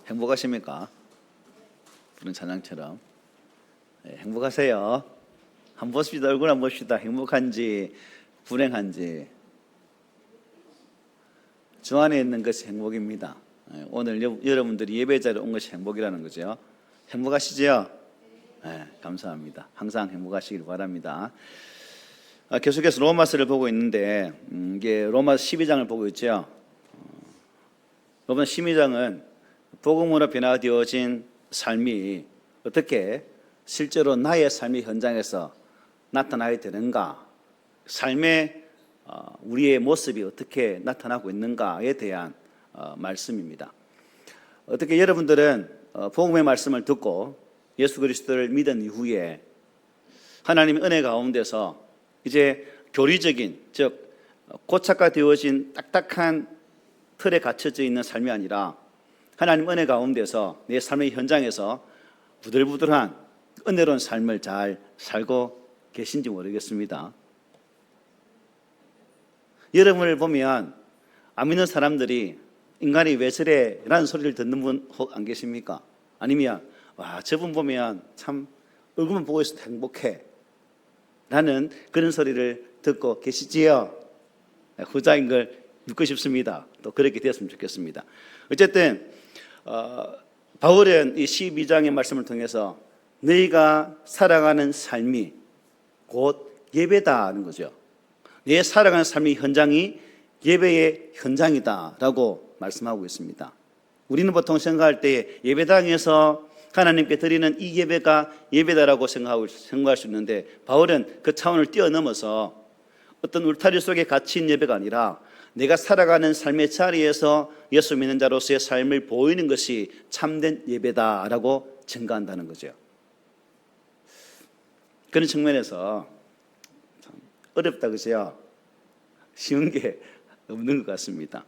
행복하십니까? 부른 찬양처럼. 네, 행복하세요. 한번 보십시다. 얼굴 한번 봅시다. 행복한지 불행한지. 주 안에 있는 것이 행복입니다. 오늘 여러분들이 예배자리에 온 것이 행복이라는 거죠. 행복하시죠? 네, 감사합니다. 항상 행복하시길 바랍니다. 계속해서 로마서를 보고 있는데 이게 로마서 12장을 보고 있죠. 로마서 12장은 복음으로 변화되어진 삶이 어떻게 실제로 나의 삶의 현장에서 나타나야 되는가, 삶의 우리의 모습이 어떻게 나타나고 있는가에 대한 말씀입니다. 어떻게 여러분들은 복음의 말씀을 듣고 예수 그리스도를 믿은 이후에 하나님의 은혜 가운데서 이제 교리적인, 즉 고착화되어진 딱딱한 틀에 갇혀져 있는 삶이 아니라 하나님 은혜 가운데서 내 삶의 현장에서 부들부들한 은혜로운 삶을 잘 살고 계신지 모르겠습니다. 여러분을 보면 안 믿는 사람들이 인간이 왜 저래? 라는 소리를 듣는 분 혹 안 계십니까? 아니면 와, 저분 보면 참 얼굴만 보고 있어도 행복해 라는 그런 소리를 듣고 계시지요? 후자인 걸 믿고 싶습니다. 또 그렇게 되었으면 좋겠습니다. 어쨌든 바울은 이 12장의 말씀을 통해서 너희가 살아가는 삶이 곧 예배다는 거죠. 내 살아가는 삶의 현장이 예배의 현장이다라고 말씀하고 있습니다. 우리는 보통 생각할 때 예배당에서 하나님께 드리는 이 예배가 예배다라고 생각할 수 있는데, 바울은 그 차원을 뛰어넘어서 어떤 울타리 속에 갇힌 예배가 아니라 내가 살아가는 삶의 자리에서 예수 믿는 자로서의 삶을 보이는 것이 참된 예배다라고 증거한다는 거죠. 그런 측면에서 참 어렵다, 그죠? 쉬운 게 없는 것 같습니다.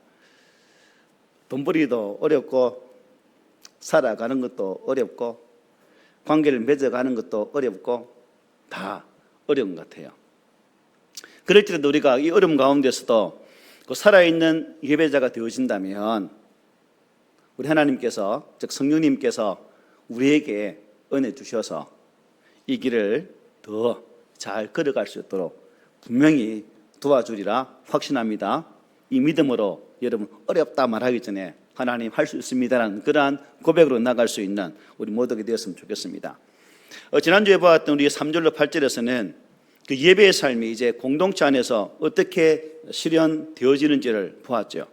돈벌이도 어렵고 살아가는 것도 어렵고 관계를 맺어가는 것도 어렵고 다 어려운 것 같아요. 그럴지라도 우리가 이 어려움 가운데서도 그 살아있는 예배자가 되어진다면 우리 하나님께서, 즉 성령님께서 우리에게 은혜 주셔서 이 길을 더 잘 걸어갈 수 있도록 분명히 도와주리라 확신합니다. 이 믿음으로 여러분 어렵다 말하기 전에 하나님 할 수 있습니다라는 그러한 고백으로 나갈 수 있는 우리 모두가 되었으면 좋겠습니다. 지난주에 보았던 우리 3절로 8절에서는 그 예배의 삶이 이제 공동체 안에서 어떻게 실현되어지는지를 보았죠.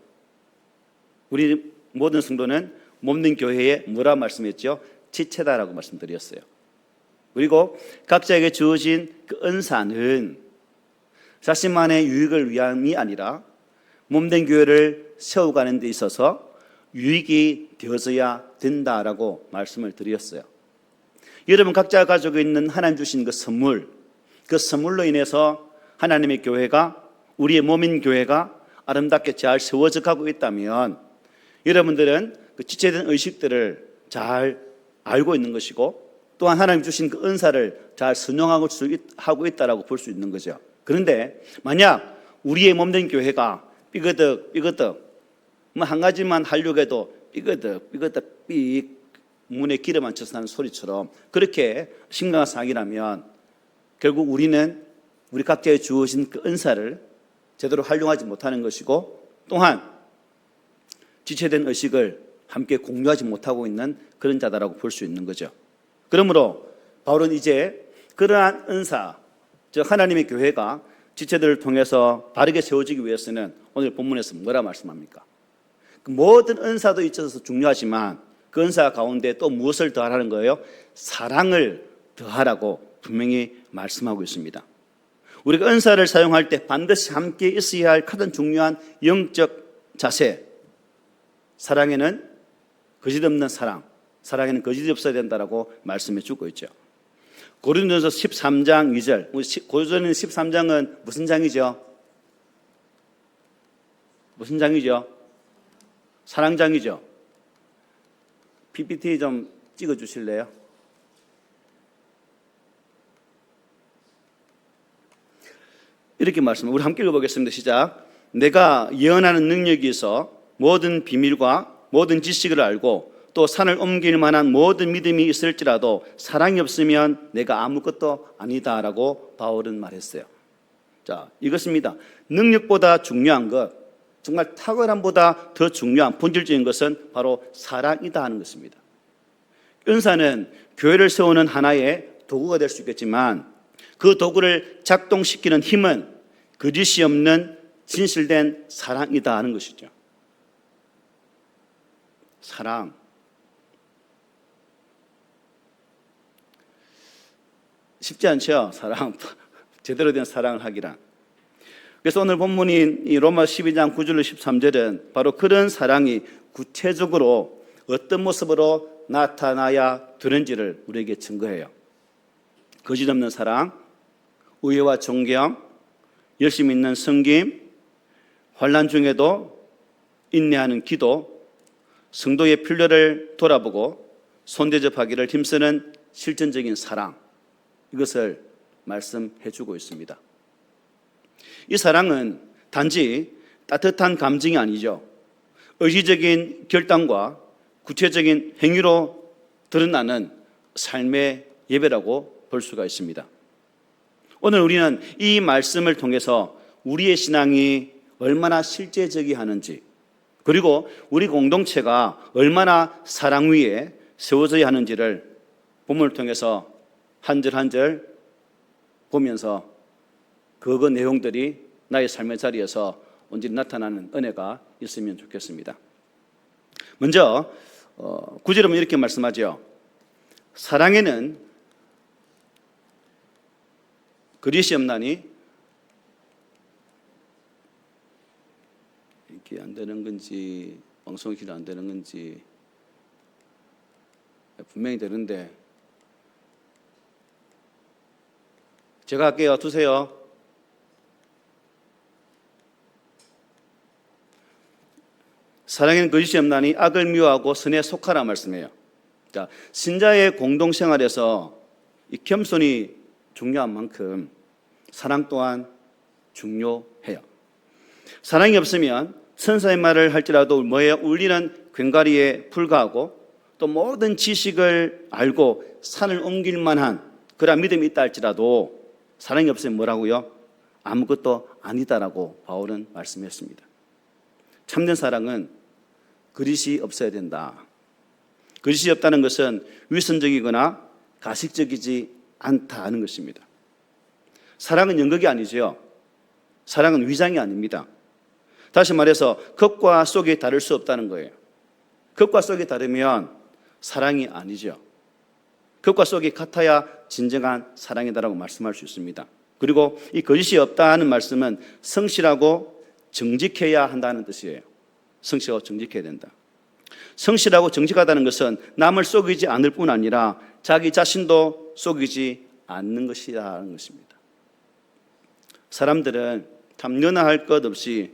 우리 모든 성도는 몸된 교회에 뭐라 말씀했죠? 지체다라고 말씀드렸어요. 그리고 각자에게 주어진 그 은사는 자신만의 유익을 위함이 아니라 몸된 교회를 세워가는 데 있어서 유익이 되어져야 된다라고 말씀을 드렸어요. 여러분 각자가 가지고 있는 하나님 주신 그 선물로 인해서 하나님의 교회가, 우리의 몸인 교회가 아름답게 잘 세워져 가고 있다면 여러분들은 그 지체된 의식들을 잘 알고 있는 것이고, 또한 하나님 주신 그 은사를 잘 순용하고 있다라고 볼 수 있는 거죠. 그런데 만약 우리의 몸된 교회가 삐그덕 뭐 한 가지만 하려고 해도 삐그덕 삑 문에 기름 안 쳐서 하는 소리처럼 그렇게 심각한 상황이라면 결국 우리는 우리 각자에 주어진 그 은사를 제대로 활용하지 못하는 것이고, 또한 지체된 의식을 함께 공유하지 못하고 있는 그런 자다라고 볼 수 있는 거죠. 그러므로 바울은 이제 그러한 은사, 즉 하나님의 교회가 지체들을 통해서 바르게 세워지기 위해서는 오늘 본문에서 뭐라 말씀합니까? 그 모든 은사도 있어서 중요하지만 그 은사 가운데 또 무엇을 더하라는 거예요? 사랑을 더하라고 분명히 말씀하고 있습니다. 우리가 은사를 사용할 때 반드시 함께 있어야 할 가장 중요한 영적 자세, 사랑에는 거짓 없는 사랑에는 거짓이 없어야 된다라고 말씀해 주고 있죠. 고린도전서 13장 2절. 고린도전 13장은 무슨 장이죠? 무슨 장이죠? 사랑장이죠. PPT 좀 찍어 주실래요? 이렇게 말씀합니다. 우리 함께 읽어보겠습니다. 시작. 내가 예언하는 능력이 있어 모든 비밀과 모든 지식을 알고 또 산을 옮길 만한 모든 믿음이 있을지라도 사랑이 없으면 내가 아무것도 아니다라고 바울은 말했어요. 자, 이것입니다. 능력보다 중요한 것, 정말 탁월함보다 더 중요한 본질적인 것은 바로 사랑이다 하는 것입니다. 은사는 교회를 세우는 하나의 도구가 될 수 있겠지만 그 도구를 작동시키는 힘은 거짓이 없는 진실된 사랑이다 하는 것이죠. 사랑. 쉽지 않죠? 사랑. 제대로 된 사랑을 하기란. 그래서 오늘 본문인 이 로마 12장 9절로 13절은 바로 그런 사랑이 구체적으로 어떤 모습으로 나타나야 되는지를 우리에게 증거해요. 거짓 없는 사랑, 의와 존경, 열심 있는 섬김, 환난 중에도 인내하는 기도, 성도의 필요를 돌아보고 손대접하기를 힘쓰는 실천적인 사랑, 이것을 말씀해 주고 있습니다. 이 사랑은 단지 따뜻한 감정이 아니죠. 의지적인 결단과 구체적인 행위로 드러나는 삶의 예배라고 볼 수가 있습니다. 오늘 우리는 이 말씀을 통해서 우리의 신앙이 얼마나 실제적이하는지, 그리고 우리 공동체가 얼마나 사랑 위에 세워져야 하는지를 본문을 통해서 한 절 한 절 보면서 그 내용들이 나의 삶의 자리에서 온전히 나타나는 은혜가 있으면 좋겠습니다. 먼저 9절은 이렇게 말씀하죠. 사랑에는 거짓이 없나니, 이렇게 안 되는 건지 방송이 길 안 되는 건지 분명히 되는데 제가 할게요. 두세요. 사랑에는 거짓이 없나니 악을 미워하고 선에 속하라 말씀해요. 자, 신자의 공동생활에서 이 겸손이 중요한 만큼 사랑 또한 중요해요. 사랑이 없으면 천사의 말을 할지라도 뭐에 울리는 괭과리에 불과하고 또 모든 지식을 알고 산을 옮길 만한 그런 믿음이 있다 할지라도 사랑이 없으면 뭐라고요? 아무것도 아니다라고 바울은 말씀했습니다. 참된 사랑은 거짓이 없어야 된다. 거짓이 없다는 것은 위선적이거나 가식적이지 않다 하는 것입니다. 사랑은 연극이 아니죠. 사랑은 위장이 아닙니다. 다시 말해서 겉과 속이 다를 수 없다는 거예요. 겉과 속이 다르면 사랑이 아니죠. 겉과 속이 같아야 진정한 사랑이다라고 말씀할 수 있습니다. 그리고 이 거짓이 없다는 말씀은 성실하고 정직해야 한다는 뜻이에요. 성실하고 정직해야 된다. 성실하고 정직하다는 것은 남을 속이지 않을 뿐 아니라 자기 자신도 속이지 않는 것이라는 것입니다. 사람들은 참 연하할 것 없이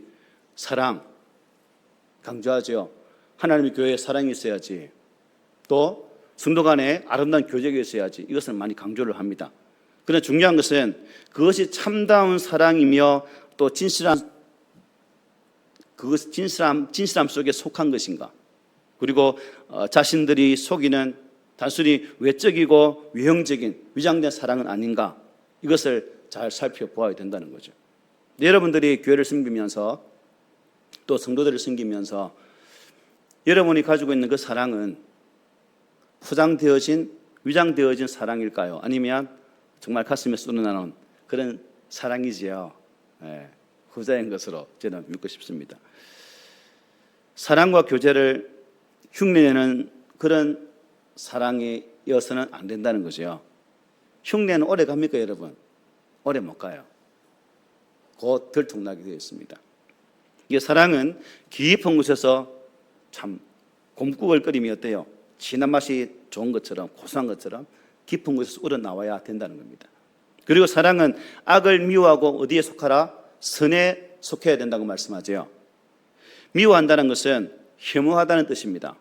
사랑 강조하죠. 하나님의 교회에 사랑이 있어야지, 또 성도 간에 아름다운 교제가 있어야지, 이것을 많이 강조를 합니다. 그러나 중요한 것은 그것이 참다운 사랑이며 또 진실함 속에 속한 것인가, 그리고 자신들이 속이는 단순히 외적이고 외형적인 위장된 사랑은 아닌가, 이것을 잘 살펴보아야 된다는 거죠. 여러분들이 교회를 섬기면서 또 성도들을 섬기면서 여러분이 가지고 있는 그 사랑은 포장되어진, 위장되어진 사랑일까요? 아니면 정말 가슴에 쏟아나는 그런 사랑이지요. 후자인 것으로 저는 믿고 싶습니다. 사랑과 교제를 흉내내는 그런 사랑이 이어서는 안 된다는 거죠. 흉내는 오래 갑니까, 여러분? 오래 못 가요. 곧 들통나게 되어 있습니다. 이 사랑은 깊은 곳에서 참 곰국을끓이면 어때요? 진한 맛이 좋은 것처럼, 고소한 것처럼 깊은 곳에서 우러나와야 된다는 겁니다. 그리고 사랑은 악을 미워하고 어디에 속하라? 선에 속해야 된다고 말씀하죠. 미워한다는 것은 혐오하다는 뜻입니다.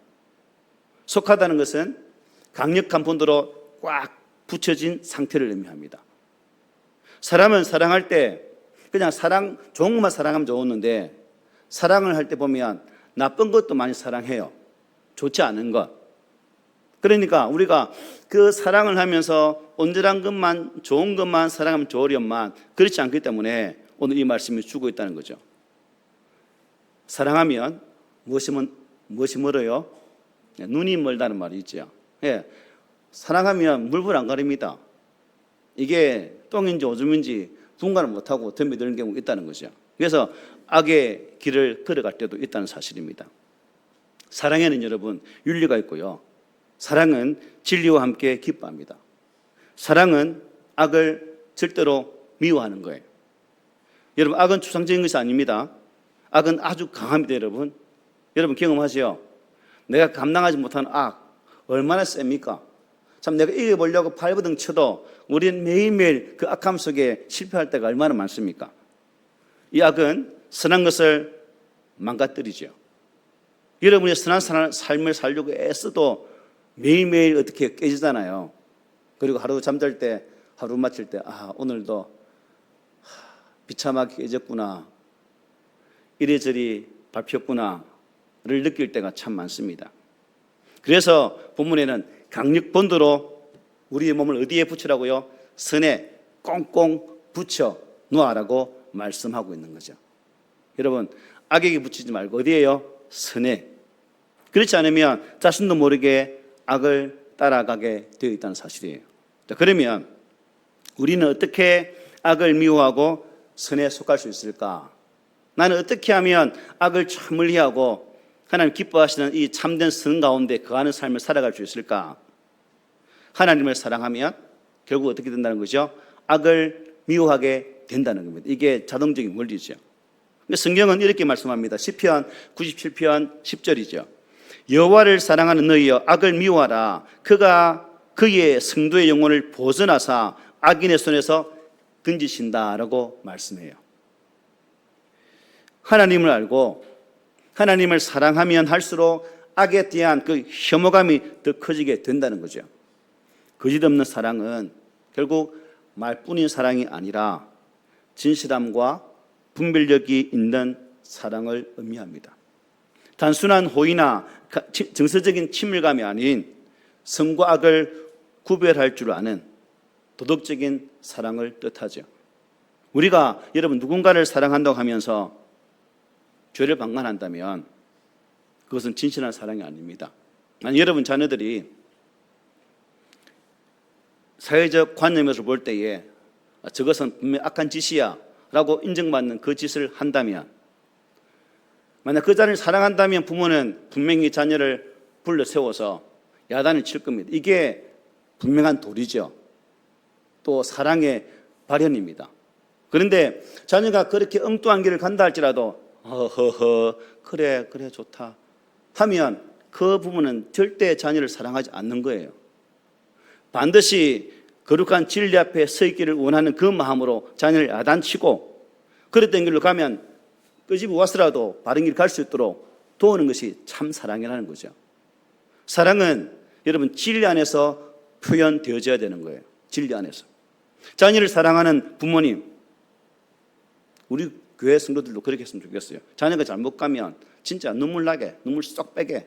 속하다는 것은 강력한 본드로 꽉 붙여진 상태를 의미합니다. 사람은 사랑할 때 그냥 좋은 것만 사랑하면 좋았는데, 사랑을 할 때 보면 나쁜 것도 많이 사랑해요. 좋지 않은 것. 그러니까 우리가 그 사랑을 하면서 온전한 것만, 좋은 것만 사랑하면 좋으련만 그렇지 않기 때문에 오늘 이 말씀이 주고 있다는 거죠. 사랑하면 무엇이 멀어요? 눈이 멀다는 말이 있죠. 예, 사랑하면 물불 안 가립니다. 이게 똥인지 오줌인지 분간을 못하고 덤비드는 경우가 있다는 거죠. 그래서 악의 길을 걸어갈 때도 있다는 사실입니다. 사랑에는 여러분 윤리가 있고요. 사랑은 진리와 함께 기뻐합니다. 사랑은 악을 절대로 미워하는 거예요. 여러분, 악은 추상적인 것이 아닙니다. 악은 아주 강합니다, 여러분. 여러분 경험하세요? 내가 감당하지 못하는 악 얼마나 셉니까? 참 내가 이겨보려고 발버둥 쳐도 우리는 매일매일 그 악함 속에 실패할 때가 얼마나 많습니까? 이 악은 선한 것을 망가뜨리죠. 여러분이 선한 삶을 살려고 애써도 매일매일 어떻게 깨지잖아요. 그리고 하루 잠잘 때, 하루 마칠 때, 오늘도 비참하게 깨졌구나, 이래저래 밟혔구나를 느낄 때가 참 많습니다. 그래서 본문에는 강력 본드로 우리의 몸을 어디에 붙이라고요? 선에 꽁꽁 붙여 놓아라고 말씀하고 있는 거죠. 여러분, 악에게 붙이지 말고 어디에요? 선에. 그렇지 않으면 자신도 모르게 악을 따라가게 되어 있다는 사실이에요. 자, 그러면 우리는 어떻게 악을 미워하고 선에 속할 수 있을까? 나는 어떻게 하면 악을 멀리하고 하나님 기뻐하시는 이 참된 선 가운데 거하는 삶을 살아갈 수 있을까? 하나님을 사랑하면 결국 어떻게 된다는 거죠? 악을 미워하게 된다는 겁니다. 이게 자동적인 원리죠. 성경은 이렇게 말씀합니다. 시편 97편 10절이죠. 여호와를 사랑하는 너희여 악을 미워하라. 그가 그의 성도의 영혼을 보존하사 악인의 손에서 건지신다라고 말씀해요. 하나님을 알고 하나님을 사랑하면 할수록 악에 대한 그 혐오감이 더 커지게 된다는 거죠. 거짓없는 사랑은 결국 말뿐인 사랑이 아니라 진실함과 분별력이 있는 사랑을 의미합니다. 단순한 호의나 정서적인 친밀감이 아닌 선과 악을 구별할 줄 아는 도덕적인 사랑을 뜻하죠. 우리가 여러분 누군가를 사랑한다고 하면서 죄를 방관한다면 그것은 진실한 사랑이 아닙니다. 아니, 여러분 자녀들이 사회적 관념에서 볼 때에 저것은 분명히 악한 짓이야 라고 인정받는 그 짓을 한다면, 만약 그 자녀를 사랑한다면 부모는 분명히 자녀를 불러 세워서 야단을 칠 겁니다. 이게 분명한 도리죠. 또 사랑의 발현입니다. 그런데 자녀가 그렇게 엉뚱한 길을 간다 할지라도 그래 좋다 하면 그 부모는 절대 자녀를 사랑하지 않는 거예요. 반드시 거룩한 진리 앞에 서 있기를 원하는 그 마음으로 자녀를 야단치고 그랬던 길로 가면 끄집어 와서라도 바른 길 갈 수 있도록 도우는 것이 참 사랑이라는 거죠. 사랑은 여러분 진리 안에서 표현되어져야 되는 거예요. 진리 안에서. 자녀를 사랑하는 부모님, 우리 교회 성도들도 그렇게 했으면 좋겠어요. 자녀가 잘못 가면 진짜 눈물 나게, 눈물 쏙 빼게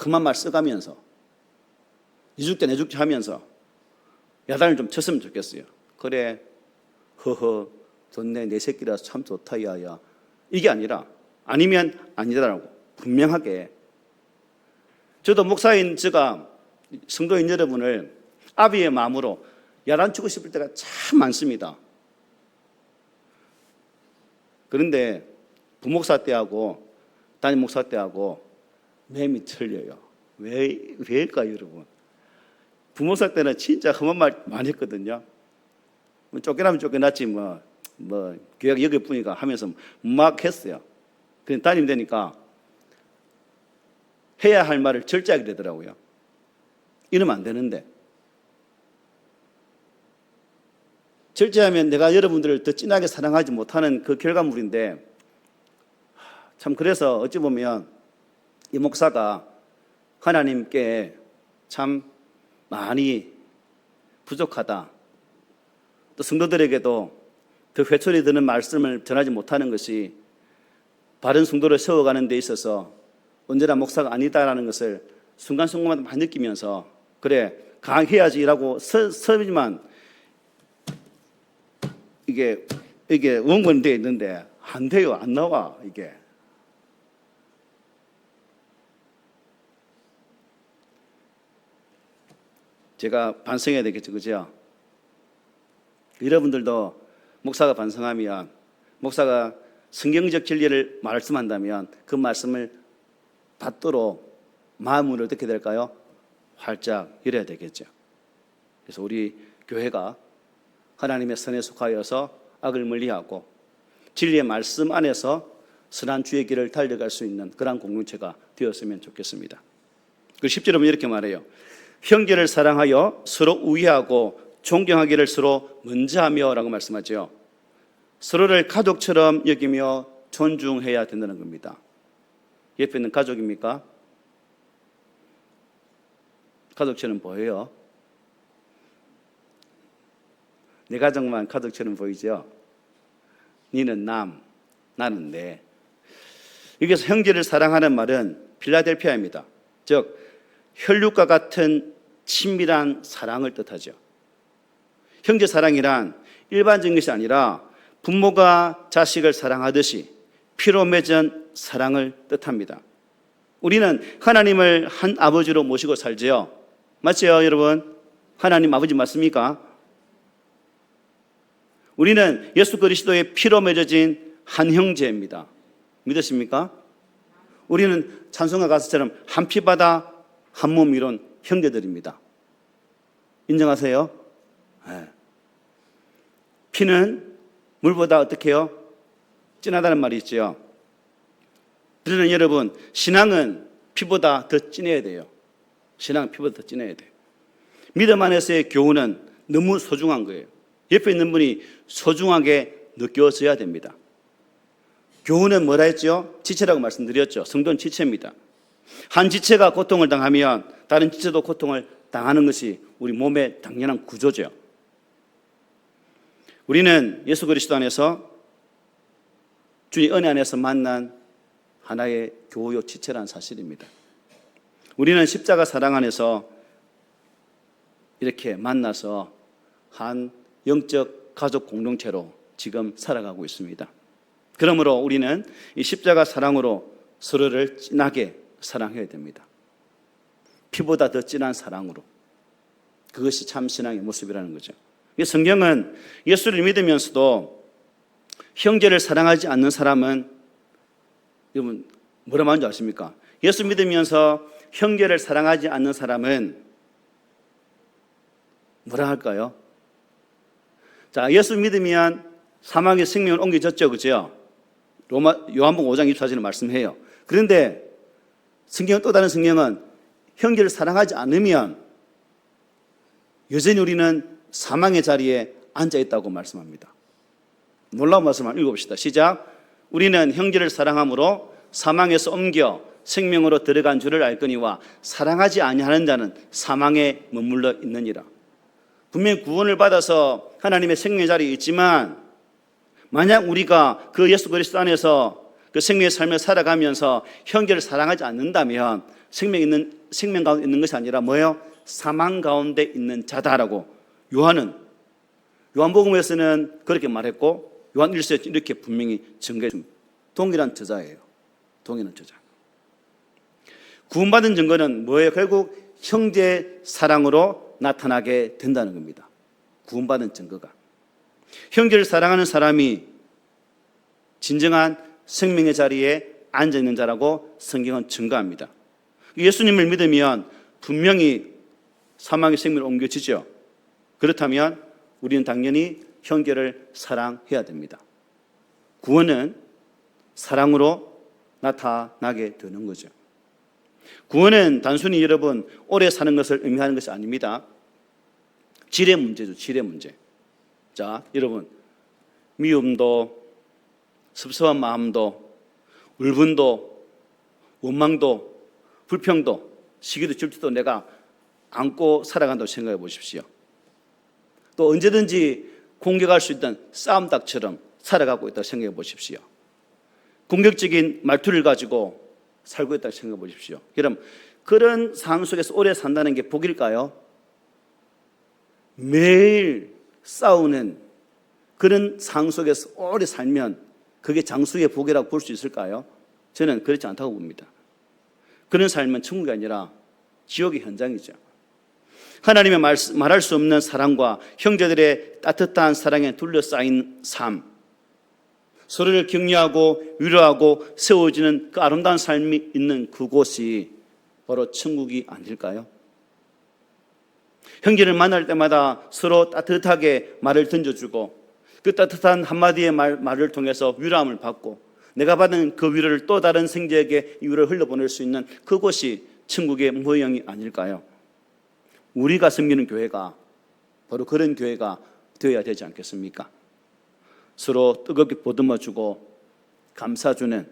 험한 말 써가면서 이죽대 내죽대 하면서 야단을 좀 쳤으면 좋겠어요. 그래, 좋네, 내 새끼라서 참 좋다, 야야. 이게 아니라, 아니면 아니다라고 분명하게. 저도 목사인 제가 성도인 여러분을 아비의 마음으로 야단치고 싶을 때가 참 많습니다. 그런데 부목사 때하고 담임 목사 때하고 매미 틀려요. 왜일까요, 여러분? 부목사 때는 진짜 험한 말 많이 했거든요. 쫓겨나면 쫓겨났지 교회가 여기 뿐이니까 하면서 막 했어요. 그런데 담임 되니까 해야 할 말을 절제하게 되더라고요. 이러면 안 되는데. 절제하면 내가 여러분들을 더 진하게 사랑하지 못하는 그 결과물인데, 참 그래서 어찌 보면 이 목사가 하나님께 참 많이 부족하다, 또 성도들에게도 더 회초리 드는 말씀을 전하지 못하는 것이 바른 성도를 세워가는 데 있어서 언제나 목사가 아니다라는 것을 순간순간마다 많이 느끼면서 그래 강해야지라고 서지만 이게 원본되어 있는데 안 돼요. 안 나와 이게. 제가 반성해야 되겠죠, 그죠? 여러분들도 목사가 반성하면, 목사가 성경적 진리를 말씀한다면 그 말씀을 받도록 마음을 어떻게 될까요? 활짝 열어야 되겠죠. 그래서 우리 교회가 하나님의 선에 속하여서 악을 멀리하고 진리의 말씀 안에서 선한 주의 길을 달려갈 수 있는 그러한 공동체가 되었으면 좋겠습니다. 그 10절에 보면 이렇게 말해요. 형제를 사랑하여 서로 우애하고 존경하기를 서로 먼저 하며 라고 말씀하죠. 서로를 가족처럼 여기며 존중해야 된다는 겁니다. 옆에 있는 가족입니까? 가족처럼 보여요? 내 가족만 가족처럼 보이죠? 니는 남, 나는 내. 여기서 형제를 사랑하는 말은 필라델피아입니다. 즉 혈육과 같은 친밀한 사랑을 뜻하죠. 형제 사랑이란 일반적인 것이 아니라 부모가 자식을 사랑하듯이 피로 맺은 사랑을 뜻합니다. 우리는 하나님을 한 아버지로 모시고 살지요. 맞죠, 여러분? 하나님 아버지 맞습니까? 우리는 예수 그리스도의 피로 맺어진 한 형제입니다. 믿으십니까? 우리는 찬송가 가사처럼 한 피바다 한 몸 이룬 형제들입니다. 인정하세요? 네. 피는 물보다 어떻게 해요? 진하다는 말이 있죠. 그러나 여러분, 신앙은 피보다 더 진해야 돼요. 신앙은 피보다 더 진해야 돼요. 믿음 안에서의 교훈은 너무 소중한 거예요. 옆에 있는 분이 소중하게 느껴져야 됩니다. 교훈은 뭐라 했죠? 지체라고 말씀드렸죠. 성도는 지체입니다. 한 지체가 고통을 당하면 다른 지체도 고통을 당하는 것이 우리 몸의 당연한 구조죠. 우리는 예수 그리스도 안에서 주님 은혜 안에서 만난 하나의 교우요 지체라는 사실입니다. 우리는 십자가 사랑 안에서 이렇게 만나서 한 영적 가족 공동체로 지금 살아가고 있습니다. 그러므로 우리는 이 십자가 사랑으로 서로를 진하게 사랑해야 됩니다. 피보다 더 진한 사랑으로. 그것이 참 신앙의 모습이라는 거죠. 성경은 예수를 믿으면서도 형제를 사랑하지 않는 사람은, 여러분 뭐라 말하는 줄 아십니까? 예수 믿으면서 형제를 사랑하지 않는 사람은 뭐라 할까요? 자, 예수 믿으면 사망의 생명을 옮겨졌죠, 그죠? 요한복음 5장 24절에 말씀해요. 그런데 또 다른 성경은 형제를 사랑하지 않으면 여전히 우리는 사망의 자리에 앉아있다고 말씀합니다. 놀라운 말씀을 읽어봅시다. 시작. 우리는 형제를 사랑함으로 사망에서 옮겨 생명으로 들어간 줄을 알거니와 사랑하지 아니하는 자는 사망에 머물러 있느니라. 분명히 구원을 받아서 하나님의 생명의 자리에 있지만 만약 우리가 그 예수 그리스도 안에서 그 생명의 삶을 살아가면서 형제를 사랑하지 않는다면 생명 가운데 있는 것이 아니라 뭐예요? 사망 가운데 있는 자다라고 요한복음에서는 그렇게 말했고 요한 1서에 이렇게 분명히 증거했습니다. 동일한 저자예요. 동일한 저자. 구원받은 증거는 뭐예요? 결국 형제 사랑으로 나타나게 된다는 겁니다. 구원받은 증거가. 형제를 사랑하는 사람이 진정한 생명의 자리에 앉아있는 자라고 성경은 증거합니다. 예수님을 믿으면 분명히 사망의 생명을 옮겨지죠. 그렇다면 우리는 당연히 형제를 사랑해야 됩니다. 구원은 사랑으로 나타나게 되는 거죠. 구원은 단순히 여러분 오래 사는 것을 의미하는 것이 아닙니다. 질의 문제죠. 질의 문제. 자, 여러분 미움도 섭섭한 마음도 울분도 원망도 불평도 시기도 질투도 내가 안고 살아간다고 생각해 보십시오. 또 언제든지 공격할 수 있던 싸움닭처럼 살아가고 있다고 생각해 보십시오. 공격적인 말투를 가지고 살고 있다고 생각해 보십시오. 그럼 그런 삶 속에서 오래 산다는 게 복일까요? 매일 싸우는 그런 삶 속에서 오래 살면 그게 장수의 복이라고 볼 수 있을까요? 저는 그렇지 않다고 봅니다. 그런 삶은 천국이 아니라 지옥의 현장이죠. 하나님의 말할 수 없는 사랑과 형제들의 따뜻한 사랑에 둘러싸인 삶, 서로를 격려하고 위로하고 세워지는 그 아름다운 삶이 있는 그곳이 바로 천국이 아닐까요? 형제를 만날 때마다 서로 따뜻하게 말을 던져주고 그 따뜻한 한마디의 말을 통해서 위로함을 받고 내가 받은 그 위로를 또 다른 생제에게 위로를 흘려보낼 수 있는 그곳이 천국의 모형이 아닐까요? 우리가 섬기는 교회가 바로 그런 교회가 되어야 되지 않겠습니까? 서로 뜨겁게 보듬어주고 감싸주는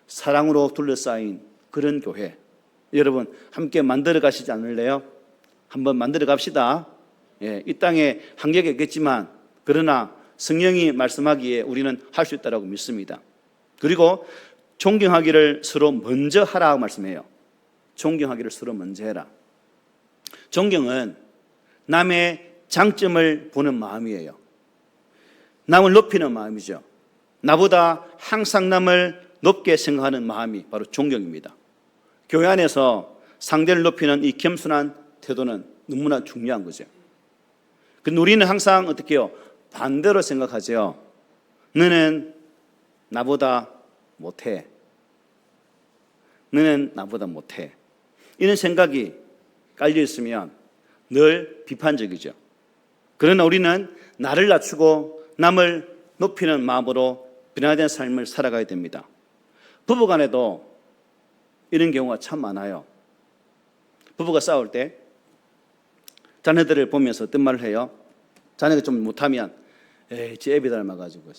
사랑으로 둘러싸인 그런 교회, 여러분 함께 만들어 가시지 않을래요? 한번 만들어 갑시다. 이 땅에 한계가 있겠지만 그러나 성령이 말씀하기에 우리는 할 수 있다고 믿습니다. 그리고 존경하기를 서로 먼저 하라고 말씀해요. 존경하기를 서로 먼저 해라. 존경은 남의 장점을 보는 마음이에요. 남을 높이는 마음이죠. 나보다 항상 남을 높게 생각하는 마음이 바로 존경입니다. 교회 안에서 상대를 높이는 이 겸손한 태도는 너무나 중요한 거죠. 근데 우리는 항상 어떻게 해요? 반대로 생각하죠. 너는 나보다 못해. 너는 나보다 못해. 이런 생각이 깔려 있으면 늘 비판적이죠. 그러나 우리는 나를 낮추고 남을 높이는 마음으로 변화된 삶을 살아가야 됩니다. 부부간에도 이런 경우가 참 많아요. 부부가 싸울 때 자녀들을 보면서 어떤 말을 해요? 자녀가 좀 못하면 에이, 제 애비 닮아가지고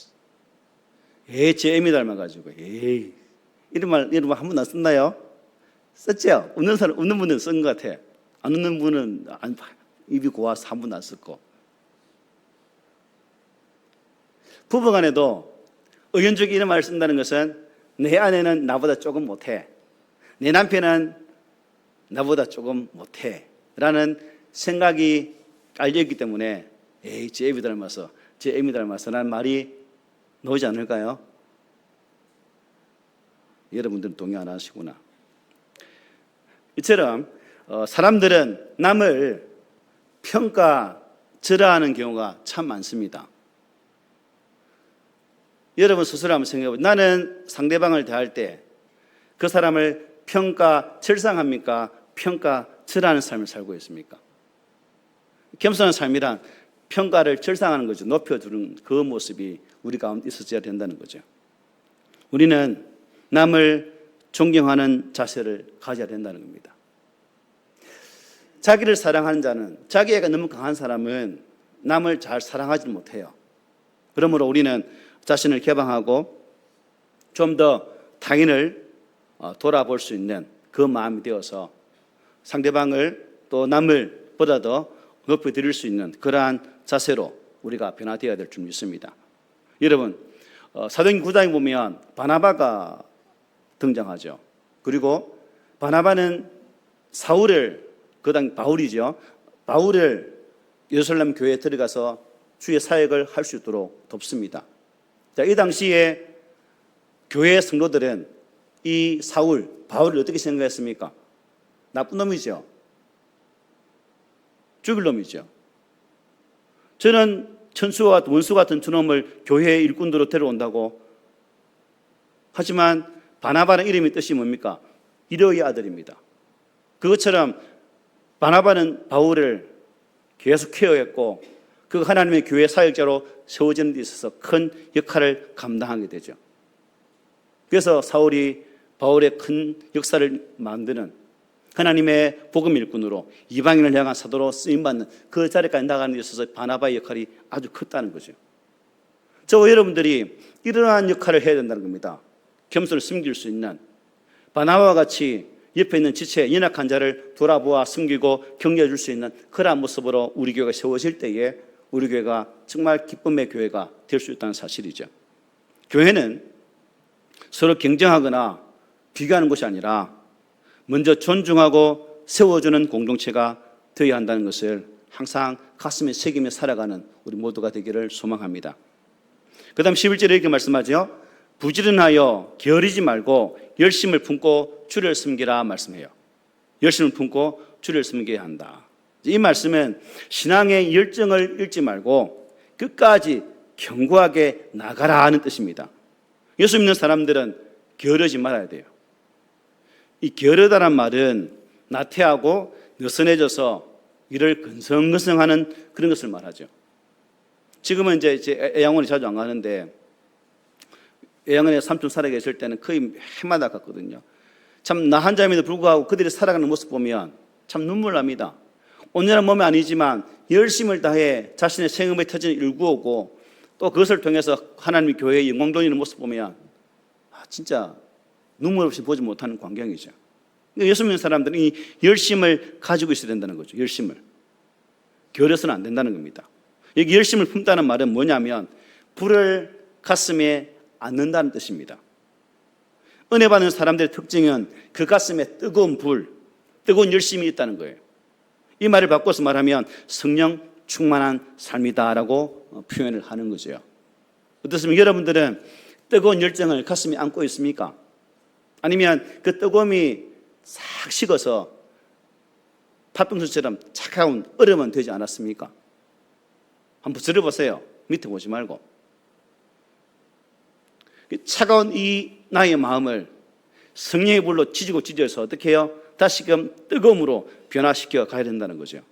에이, 제 애미 닮아가지고 에이, 이런 말 한 번 안 썼나요? 썼죠? 웃는 분은 쓴 것 같아. 안 웃는 분은 입이 고와서 한 번도 안 썼고. 부부간에도 의연적인 이런 말을 쓴다는 것은 내 아내는 나보다 조금 못해. 내 남편은 나보다 조금 못해. 라는 생각이 깔려있기 때문에 에이, 제 애비 닮아서, 제 애미 닮아서 라는 말이 나오지 않을까요? 여러분들은 동의 안 하시구나. 이처럼 사람들은 남을 평가절하하는 경우가 참 많습니다. 여러분 스스로 한번 생각해 보세요. 나는 상대방을 대할 때 그 사람을 절상합니까? 평가절하는 삶을 살고 있습니까? 겸손한 삶이란 평가를 절상하는 거죠. 높여주는 그 모습이 우리 가운데 있어야 된다는 거죠. 우리는 남을 존경하는 자세를 가져야 된다는 겁니다. 자기를 사랑하는 자는, 자기애가 너무 강한 사람은 남을 잘 사랑하지 못해요. 그러므로 우리는 자신을 개방하고 좀 더 타인을 돌아볼 수 있는 그 마음이 되어서 상대방을 또 남을 보다 더 높여드릴 수 있는 그러한 자세로 우리가 변화되어야 될 줄 믿습니다. 여러분, 사도행전 9장에 보면 바나바가 등장하죠. 그리고 바나바는 사울을, 그 당 바울이죠. 바울을 예루살렘 교회에 들어가서 주의 사역을 할 수 있도록 돕습니다. 자, 이 당시에 교회 성도들은 이 사울, 바울을 어떻게 생각했습니까? 나쁜 놈이죠. 죽일 놈이죠. 저는 천수와 원수 같은 저놈을 교회의 일꾼으로 데려온다고. 하지만 바나바는 이름의 뜻이 뭡니까? 이로의 아들입니다. 그것처럼 바나바는 바울을 계속 케어했고 그 하나님의 교회 사역자로 세워지는 데 있어서 큰 역할을 감당하게 되죠. 그래서 사울이 바울의 큰 역사를 만드는 하나님의 복음 일꾼으로 이방인을 향한 사도로 쓰임받는 그 자리까지 나가는 데 있어서 바나바의 역할이 아주 컸다는 거죠. 저와 여러분들이 이러한 역할을 해야 된다는 겁니다. 겸손을 숨길 수 있는 바나바와 같이 옆에 있는 지체 연약한 자를 돌아보아 숨기고 격려해 줄 수 있는 그러한 모습으로 우리 교회가 세워질 때에 우리 교회가 정말 기쁨의 교회가 될 수 있다는 사실이죠. 교회는 서로 경쟁하거나 비교하는 것이 아니라 먼저 존중하고 세워주는 공동체가 되어야 한다는 것을 항상 가슴에 새기며 살아가는 우리 모두가 되기를 소망합니다. 그 다음 11절에 이렇게 말씀하죠. 부지런하여 게으르지 말고 열심을 품고 주를 섬기라 말씀해요. 열심을 품고 주를 섬겨야 한다. 이 말씀은 신앙의 열정을 잃지 말고 끝까지 견고하게 나가라 하는 뜻입니다. 예수 믿는 사람들은 게으르지 말아야 돼요. 이 게으르다란 말은 나태하고 느슨해져서 일을 근성근성하는 그런 것을 말하죠. 지금은 이제 애양원에 자주 안 가는데 애양원에 삼촌 살아 계실 때는 거의 해마다 갔거든요. 참 나 한 자임에도 불구하고 그들이 살아가는 모습 보면 참 눈물 납니다. 온전한 몸이 아니지만 열심을 다해 자신의 생업에 터지는 일구어고 또 그것을 통해서 하나님의 교회의 영광 돌리는 모습 보면 진짜 눈물 없이 보지 못하는 광경이죠. 예수 믿는 사람들은 이 열심을 가지고 있어야 된다는 거죠. 열심을. 게을러서는 안 된다는 겁니다. 여기 열심을 품다는 말은 뭐냐면 불을 가슴에 안는다는 뜻입니다. 은혜 받는 사람들의 특징은 그 가슴에 뜨거운 불, 뜨거운 열심이 있다는 거예요. 이 말을 바꿔서 말하면 성령 충만한 삶이다라고 표현을 하는 거죠. 어떻습니까? 여러분들은 뜨거운 열정을 가슴에 안고 있습니까? 아니면 그 뜨거움이 싹 식어서 팥빙수처럼 차가운 얼음은 되지 않았습니까? 한번 들어보세요. 밑에 보지 말고. 차가운 이 나의 마음을 성령의 불로 찢어서 어떻게 해요? 다시금 뜨거움으로 변화시켜 가야 된다는 거죠.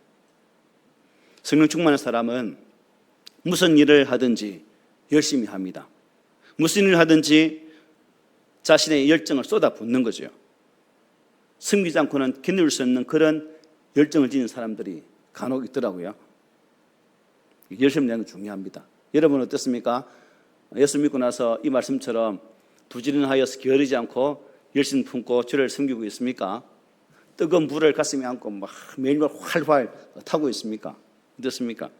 성령 충만한 사람은 무슨 일을 하든지 열심히 합니다. 무슨 일을 하든지 자신의 열정을 쏟아붓는 거죠. 숨기지 않고는 견딜 수 없는 그런 열정을 지닌 사람들이 간혹 있더라고요. 열심히 하는 게 중요합니다. 여러분 어떻습니까? 예수 믿고 나서 이 말씀처럼 부지런하여서 게으르지 않고 열심 품고 주를 섬기고 있습니까? 뜨거운 불을 가슴에 안고 막 매일매일 활활 타고 있습니까? 어떻습니까?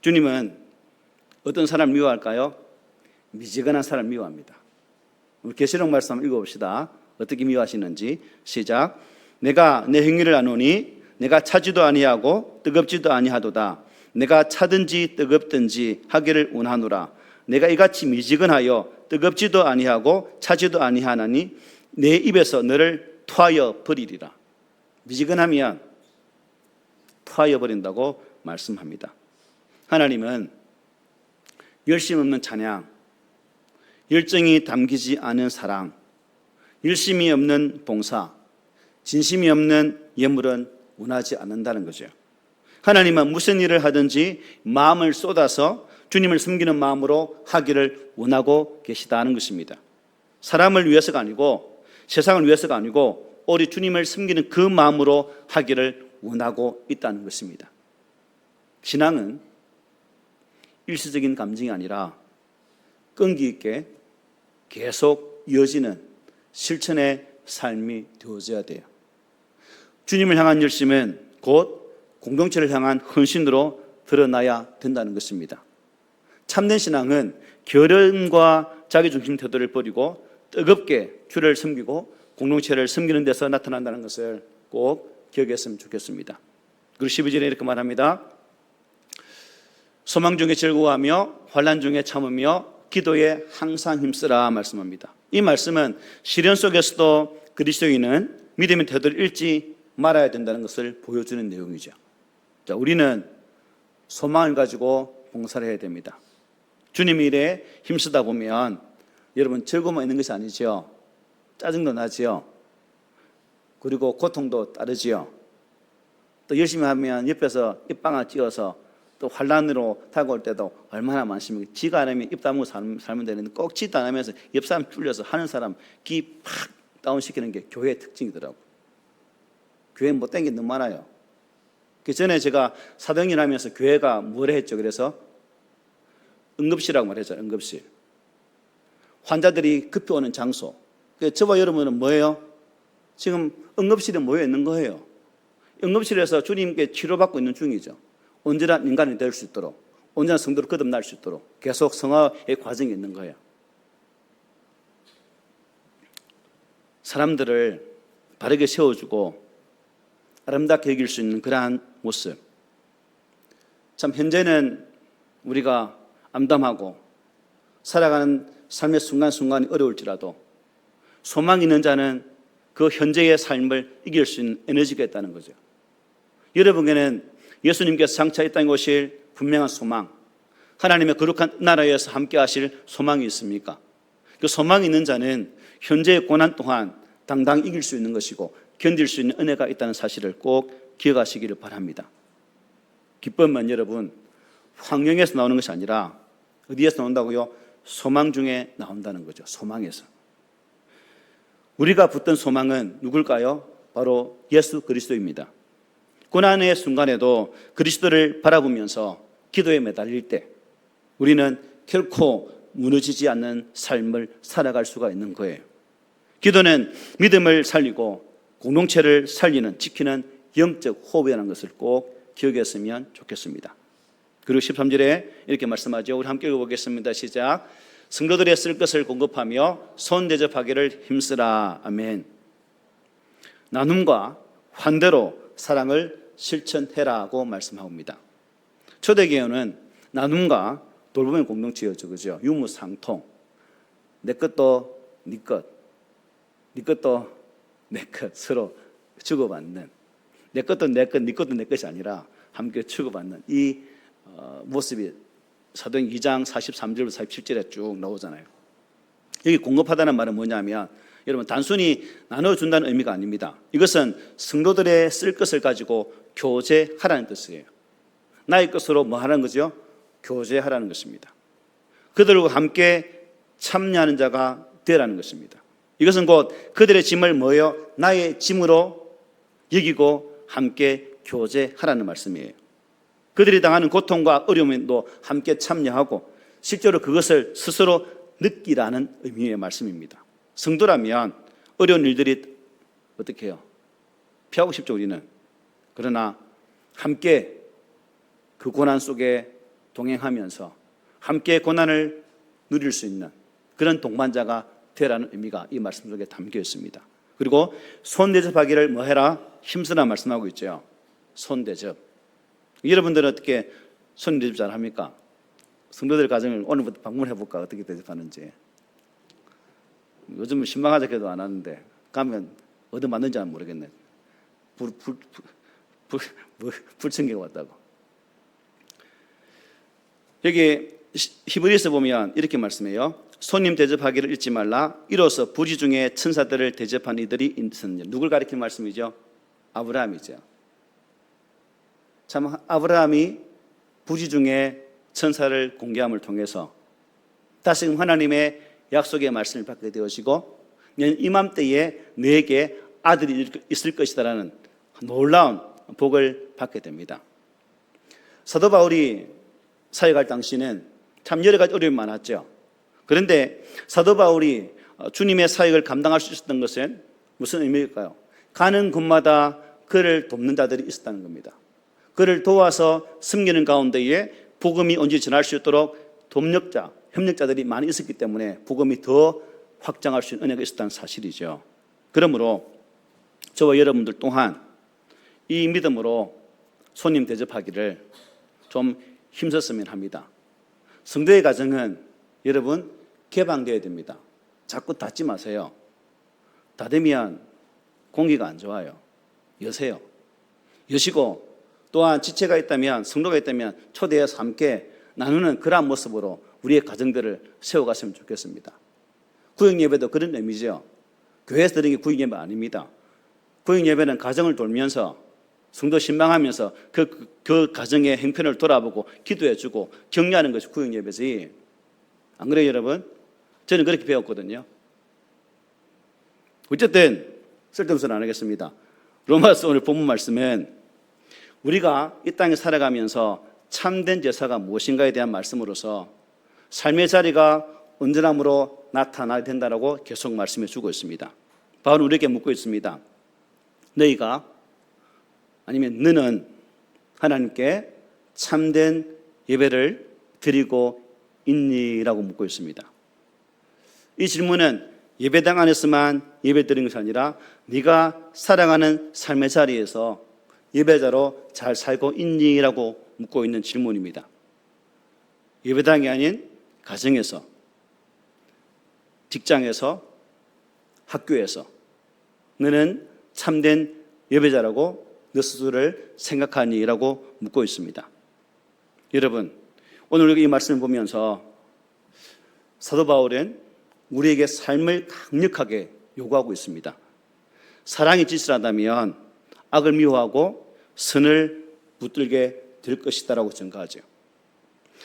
주님은 어떤 사람을 미워할까요? 미지근한 사람을 미워합니다. 우리 계시록 말씀 한번 읽어봅시다. 어떻게 미워하시는지. 시작. 내가 내 행위를 아노니 내가 차지도 아니하고 뜨겁지도 아니하도다. 내가 차든지 뜨겁든지 하기를 원하노라. 내가 이같이 미지근하여 뜨겁지도 아니하고 차지도 아니하나니 내 입에서 너를 토하여 버리리라. 미지근하면 토하여 버린다고 말씀합니다. 하나님은 열심 없는 찬양, 열정이 담기지 않은 사랑, 열심이 없는 봉사, 진심이 없는 예물은 원하지 않는다는 거죠. 하나님은 무슨 일을 하든지 마음을 쏟아서 주님을 섬기는 마음으로 하기를 원하고 계시다는 것입니다. 사람을 위해서가 아니고 세상을 위해서가 아니고 오직 주님을 섬기는 그 마음으로 하기를 원하고 있다는 것입니다. 신앙은 일시적인 감정이 아니라 끈기 있게 계속 이어지는 실천의 삶이 되어져야 돼요. 주님을 향한 열심은 곧 공동체를 향한 헌신으로 드러나야 된다는 것입니다. 참된 신앙은 게으름과 자기중심 태도를 버리고 뜨겁게 주를 섬기고 공동체를 섬기는 데서 나타난다는 것을 꼭 기억했으면 좋겠습니다. 그리고 12절에 이렇게 말합니다. 소망 중에 즐거워하며 환난 중에 참으며 기도에 항상 힘쓰라 말씀합니다. 이 말씀은 시련 속에서도 그리스도인은 믿음의 태도를 잃지 말아야 된다는 것을 보여주는 내용이죠. 자, 우리는 소망을 가지고 봉사를 해야 됩니다. 주님 일에 힘쓰다 보면 여러분 즐거움만 있는 것이 아니죠. 짜증도 나지요. 그리고 고통도 따르지요. 또 열심히 하면 옆에서 입방아 찧어서 또 환란으로 다가올 때도 얼마나 많습니까? 지가 안 하면 입 다물고 살면 되는데 꼭 지도 안 하면서 옆 사람 뚫려서 하는 사람 기 팍 다운시키는 게 교회의 특징이더라고요. 교회 못 된 게 너무 많아요. 그 전에 제가 사도행전 하면서 교회가 뭘 했죠? 그래서 응급실이라고 말했죠. 응급실. 환자들이 급히 오는 장소. 저와 여러분은 뭐예요? 지금 응급실에 모여 있는 거예요. 응급실에서 주님께 치료받고 있는 중이죠. 온전한 인간이 될 수 있도록, 온전한 성도로 거듭날 수 있도록 계속 성화의 과정이 있는 거예요. 사람들을 바르게 세워주고 아름답게 여길 수 있는 그러한 모습. 참 현재는 우리가 암담하고 살아가는 삶의 순간순간이 어려울지라도 소망 있는 자는 그 현재의 삶을 이길 수 있는 에너지가 있다는 거죠. 여러분에게는 예수님께서 장차 이 땅에 오실 분명한 소망, 하나님의 거룩한 나라에서 함께 하실 소망이 있습니까? 그 소망이 있는 자는 현재의 고난 또한 당당히 이길 수 있는 것이고 견딜 수 있는 은혜가 있다는 사실을 꼭 기억하시기를 바랍니다. 기쁨은 여러분 환경에서 나오는 것이 아니라 어디에서 나온다고요? 소망 중에 나온다는 거죠. 소망에서. 우리가 붙든 소망은 누굴까요? 바로 예수 그리스도입니다. 고난의 순간에도 그리스도를 바라보면서 기도에 매달릴 때 우리는 결코 무너지지 않는 삶을 살아갈 수가 있는 거예요. 기도는 믿음을 살리고 공동체를 살리는, 지키는 영적 호흡이라는 것을 꼭 기억했으면 좋겠습니다. 그리고 13절에 이렇게 말씀하죠. 우리 함께 읽어보겠습니다. 시작. 성도들의 쓸 것을 공급하며 손 대접하기를 힘쓰라. 아멘. 나눔과 환대로 사랑을 실천해라고 말씀합니다. 초대교회는 나눔과 돌봄의 공동체였죠. 그죠? 유무상통. 내 것도 네 것, 네 것도 내 것, 서로 주고받는. 내 것도 내 것, 네 것도 내 것이 아니라 함께 주고받는 이 모습이 사도행 2장 43절부터 47절에 쭉 나오잖아요. 여기 공급하다는 말은 뭐냐면 여러분 단순히 나눠준다는 의미가 아닙니다. 이것은 성도들의 쓸 것을 가지고 교제하라는 뜻이에요. 나의 것으로 뭐 하라는 거죠? 교제하라는 것입니다. 그들과 함께 참여하는 자가 되라는 것입니다. 이것은 곧 그들의 짐을 뭐예요? 나의 짐으로 여기고 함께 교제하라는 말씀이에요. 그들이 당하는 고통과 어려움에도 함께 참여하고 실제로 그것을 스스로 느끼라는 의미의 말씀입니다. 성도라면 어려운 일들이 어떻게 해요? 피하고 싶죠, 우리는. 그러나 함께 그 고난 속에 동행하면서 함께 고난을 누릴 수 있는 그런 동반자가 되라는 의미가 이 말씀 속에 담겨 있습니다. 그리고 손 대접하기를 뭐 해라? 힘쓰라 말씀하고 있죠. 손 대접. 여러분들은 어떻게 손 대접 잘 합니까? 성도들 가정을 오늘부터 방문해 볼까? 어떻게 대접하는지. 요즘은 신방하자 해도 안 하는데 가면 어디 맞는지 모르겠네. 불청객 왔다고. 여기 히브리서 보면 이렇게 말씀해요. 손님 대접하기를 잊지 말라. 이로써 부지 중에 천사들을 대접한 이들이 있었느니라. 누굴 가리키는 말씀이죠? 아브라함이죠. 참 아브라함이 부지 중에 천사를 공개함을 통해서 다시금 하나님의 약속의 말씀을 받게 되어지고 이맘때에 너에게 아들이 있을 것이다라는 놀라운 복을 받게 됩니다. 사도 바울이 사역할 당시는 참 여러 가지 어려움이 많았죠. 그런데 사도 바울이 주님의 사역을 감당할 수 있었던 것은 무슨 의미일까요? 가는 곳마다 그를 돕는 자들이 있었다는 겁니다. 그를 도와서 섬기는 가운데에 복음이 언제 전할 수 있도록 동력자, 협력자들이 많이 있었기 때문에 복음이 더 확장할 수 있는 은혜가 있었다는 사실이죠. 그러므로 저와 여러분들 또한 이 믿음으로 손님 대접하기를 좀 힘썼으면 합니다. 성도의 가정은 여러분 개방되어야 됩니다. 자꾸 닫지 마세요. 닫으면 공기가 안 좋아요. 여세요. 여시고 또한 지체가 있다면, 성도가 있다면 초대해서 함께 나누는 그러한 모습으로 우리의 가정들을 세워갔으면 좋겠습니다. 구역예배도 그런 의미죠. 교회에서 드리는 게 구역예배 아닙니다. 구역예배는 가정을 돌면서 성도 신방하면서 그 가정의 행편을 돌아보고 기도해주고 격려하는 것이 구역예배지. 안 그래요, 여러분? 저는 그렇게 배웠거든요. 어쨌든 쓸데없는 소리 안 하겠습니다. 로마서 오늘 본문 말씀은 우리가 이 땅에 살아가면서 참된 제사가 무엇인가에 대한 말씀으로서 삶의 자리가 온전함으로 나타나야 된다라고 계속 말씀해 주고 있습니다. 바울은 우리에게 묻고 있습니다. 너희가 아니면 너는 하나님께 참된 예배를 드리고 있니라고 묻고 있습니다. 이 질문은 예배당 안에서만 예배드리는 것이 아니라 네가 살아가는 삶의 자리에서 예배자로 잘 살고 있니라고 묻고 있는 질문입니다. 예배당이 아닌 가정에서, 직장에서, 학교에서 너는 참된 예배자라고 너 스스로를 생각하니라고 묻고 있습니다. 여러분, 오늘 우리가 이 말씀을 보면서 사도 바울은 우리에게 삶을 강력하게 요구하고 있습니다. 사랑이 지실하다면 악을 미워하고 선을 붙들게 될 것이다라고 증거하죠.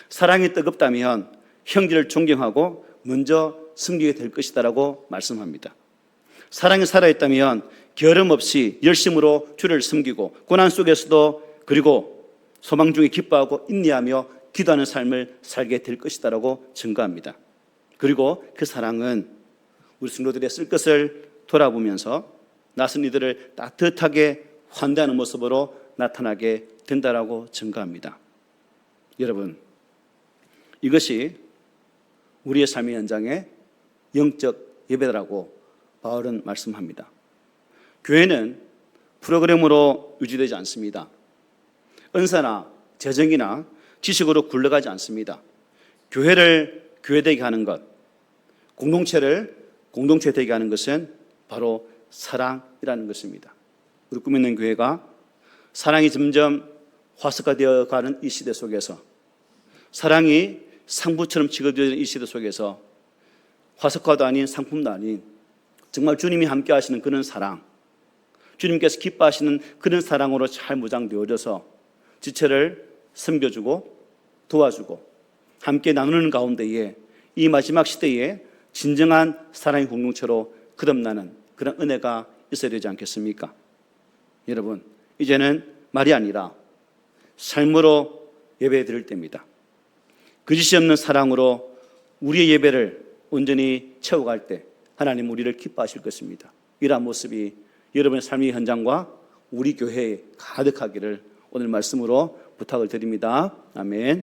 사랑이 뜨겁다면 형제를 존경하고 먼저 섬기게 될 것이다라고 말씀합니다. 사랑이 살아있다면 게으름 없이 열심으로 주를 섬기고 고난 속에서도 그리고 소망 중에 기뻐하고 인내하며 기도하는 삶을 살게 될 것이다라고 증거합니다. 그리고 그 사랑은 우리 성도들의 쓸 것을 돌아보면서 낯선 이들을 따뜻하게 환대하는 모습으로 나타나게 된다라고 증거합니다. 여러분, 이것이 우리의 삶의 현장의 영적 예배라고 바울은 말씀합니다. 교회는 프로그램으로 유지되지 않습니다. 은사나 재정이나 지식으로 굴러가지 않습니다. 교회를 교회되게 하는 것, 공동체를 공동체 되게 하는 것은 바로 사랑이라는 것입니다. 우리 꿈 있는 교회가 사랑이 점점 화석화되어 가는 이 시대 속에서, 사랑이 상부처럼 취급되는 이 시대 속에서 화석화도 아닌 상품도 아닌 정말 주님이 함께 하시는 그런 사랑, 주님께서 기뻐하시는 그런 사랑으로 잘 무장되어져서 지체를 섬겨주고 도와주고 함께 나누는 가운데에 이 마지막 시대에 진정한 사랑의 공동체로 거듭나는 그런 은혜가 있어야 되지 않겠습니까? 여러분, 이제는 말이 아니라 삶으로 예배 드릴 때입니다. 거짓이 없는 사랑으로 우리의 예배를 온전히 채워갈 때 하나님 우리를 기뻐하실 것입니다. 이러한 모습이 여러분의 삶의 현장과 우리 교회에 가득하기를 오늘 말씀으로 부탁을 드립니다. 아멘.